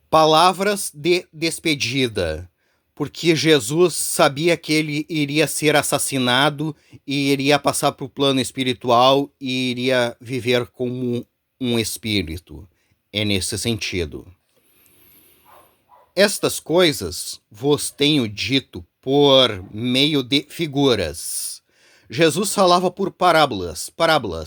Palavras de despedida, porque Jesus sabia que ele iria ser assassinado e iria passar para o plano espiritual e iria viver como um espírito. É nesse sentido. Estas coisas vos tenho dito por meio de figuras. Jesus falava por parábolas,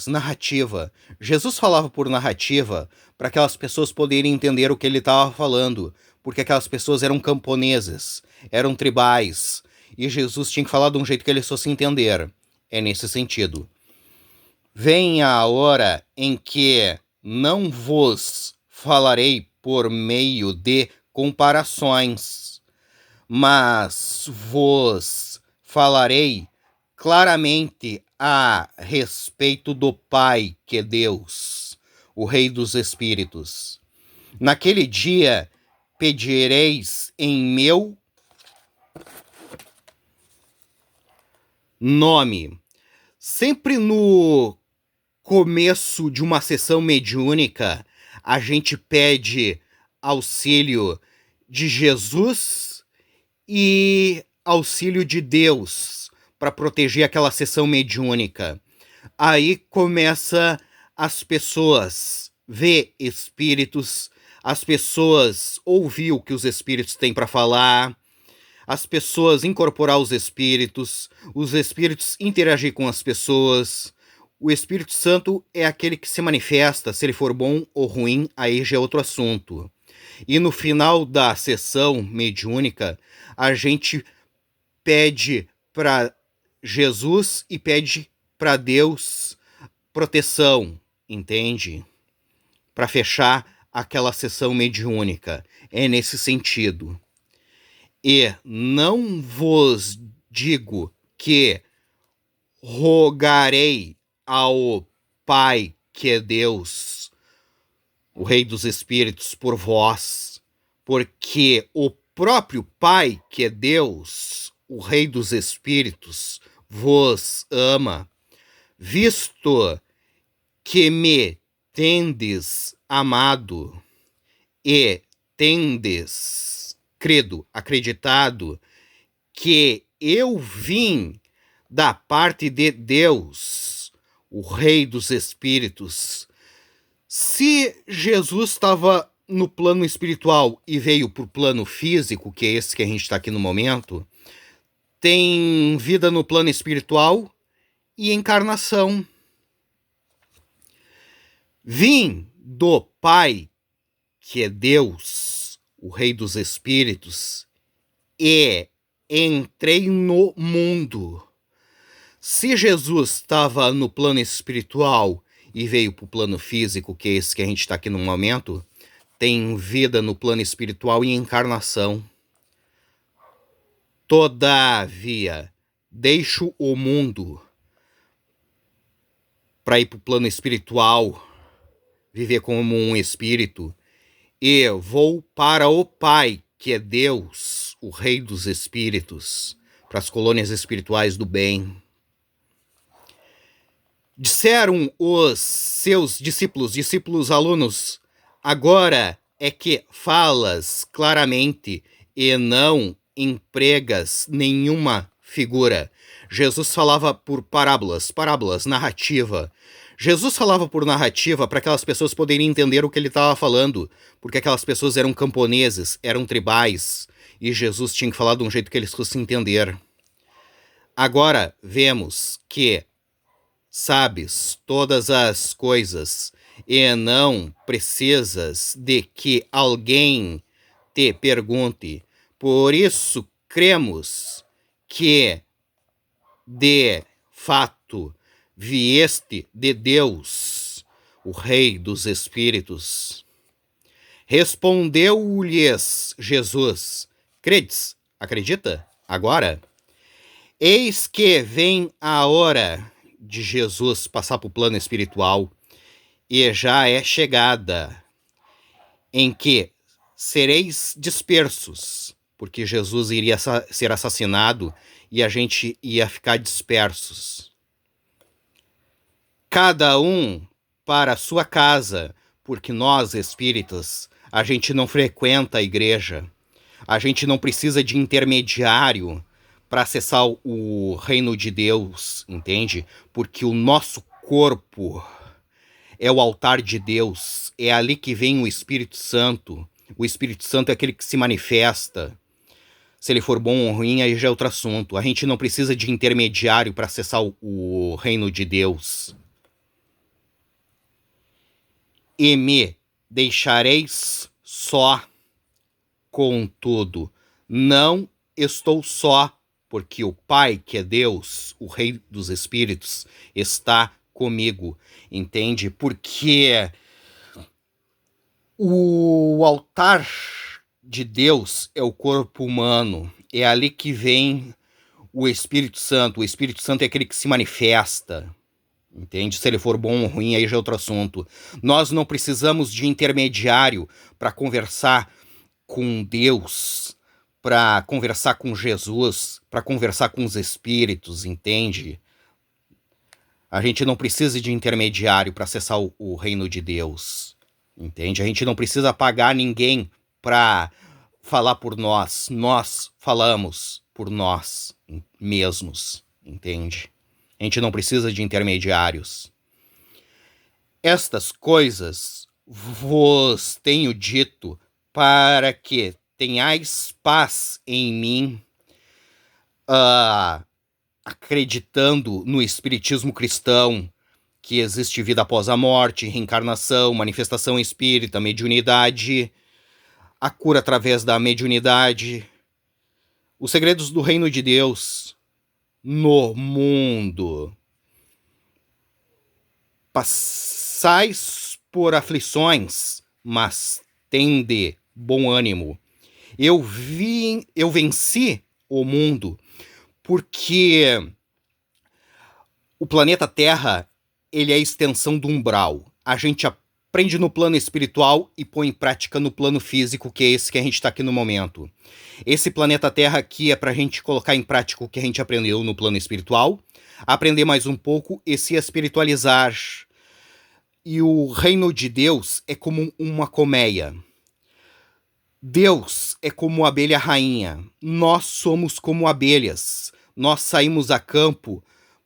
narrativa. Jesus falava por narrativa para aquelas pessoas poderem entender o que ele estava falando, porque aquelas pessoas eram camponeses, eram tribais, e Jesus tinha que falar de um jeito que eles fossem entender. É nesse sentido. Vem a hora em que não vos falarei por meio de comparações, mas vos falarei claramente a respeito do Pai, que é Deus, o Rei dos Espíritos. Naquele dia pedireis em meu nome. Sempre no começo de uma sessão mediúnica, a gente pede auxílio de Jesus e auxílio de Deus para proteger aquela sessão mediúnica. Aí começa as pessoas ver espíritos, as pessoas ouvir o que os espíritos têm para falar, as pessoas incorporar os espíritos interagir com as pessoas. O Espírito Santo é aquele que se manifesta, se ele for bom ou ruim, aí já é outro assunto. E no final da sessão mediúnica, a gente pede para Jesus e pede para Deus proteção, entende? Para fechar aquela sessão mediúnica. É nesse sentido. E não vos digo que rogarei ao Pai, que é Deus, o Rei dos Espíritos, por vós, porque o próprio Pai, que é Deus, o Rei dos Espíritos, vos ama, visto que me tendes amado e tendes credo, acreditado, que eu vim da parte de Deus, o Rei dos Espíritos. Se Jesus estava no plano espiritual e veio para o plano físico, que é esse que a gente está aqui no momento, tem vida no plano espiritual e encarnação. Vim do Pai, que é Deus, o Rei dos Espíritos, e entrei no mundo. Se Jesus estava no plano espiritual e veio para o plano físico, que é esse que a gente está aqui no momento, tem vida no plano espiritual e encarnação. Todavia, deixo o mundo para ir para o plano espiritual, viver como um espírito, e vou para o Pai, que é Deus, o Rei dos Espíritos, para as colônias espirituais do bem. Disseram os seus discípulos, alunos, agora é que falas claramente e não empregas nenhuma figura. Jesus falava por parábolas, narrativa. Jesus falava por narrativa para aquelas pessoas poderem entender o que ele estava falando, porque aquelas pessoas eram camponeses, eram tribais, e Jesus tinha que falar de um jeito que eles fossem entender. Agora vemos que sabes todas as coisas e não precisas de que alguém te pergunte. Por isso cremos que, de fato, vieste de Deus, o Rei dos Espíritos. Respondeu-lhes Jesus: credes? Acredita? Agora? Eis que vem a hora de Jesus passar para o plano espiritual e já é chegada em que sereis dispersos, porque Jesus iria ser assassinado e a gente ia ficar dispersos. Cada um para a sua casa, porque nós, espíritas, A gente não frequenta a igreja. A gente não precisa de intermediário para acessar o reino de Deus, entende? Porque o nosso corpo é o altar de Deus. É ali que vem o Espírito Santo. O Espírito Santo é aquele que se manifesta. Se ele for bom ou ruim, aí já é outro assunto. A gente não precisa de intermediário para acessar o reino de Deus. E me deixareis só, contudo, não estou só, porque o Pai, que é Deus, o Rei dos Espíritos, está comigo, entende? Porque o altar de Deus é o corpo humano, é ali que vem o Espírito Santo. O Espírito Santo é aquele que se manifesta, entende? Se ele for bom ou ruim, aí já é outro assunto. Nós não precisamos de intermediário para conversar com Deus, para conversar com Jesus, para conversar com os espíritos, entende? A gente não precisa de intermediário para acessar o reino de Deus, entende? A gente não precisa pagar ninguém para falar por nós. Nós falamos por nós mesmos, entende? A gente não precisa de intermediários. Estas coisas vos tenho dito para que tenhais paz em mim, acreditando no espiritismo cristão, que existe vida após a morte, reencarnação, manifestação espírita, mediunidade, a cura através da mediunidade, os segredos do reino de Deus no mundo. Passais por aflições, mas tende bom ânimo. Eu venci o mundo, porque o planeta Terra, ele é a extensão do umbral. A gente aprende no plano espiritual e põe em prática no plano físico, que é esse que a gente está aqui no momento. Esse planeta Terra aqui é para a gente colocar em prática o que a gente aprendeu no plano espiritual, aprender mais um pouco e se espiritualizar. E o reino de Deus é como uma colmeia. Deus é como a abelha rainha. Nós somos como abelhas. Nós saímos a campo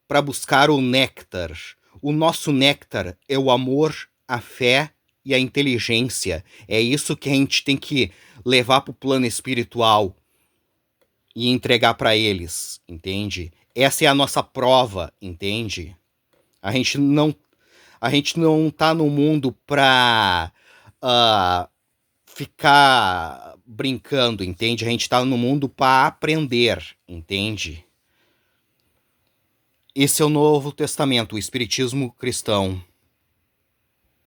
para buscar o néctar. O nosso néctar é o amor, a fé e a inteligência. É isso que a gente tem que levar para o plano espiritual e entregar para eles, entende? Essa é a nossa prova, entende? A gente não tá no mundo para ficar brincando, entende? A gente tá no mundo para aprender, entende? Esse é o Novo Testamento, o Espiritismo cristão.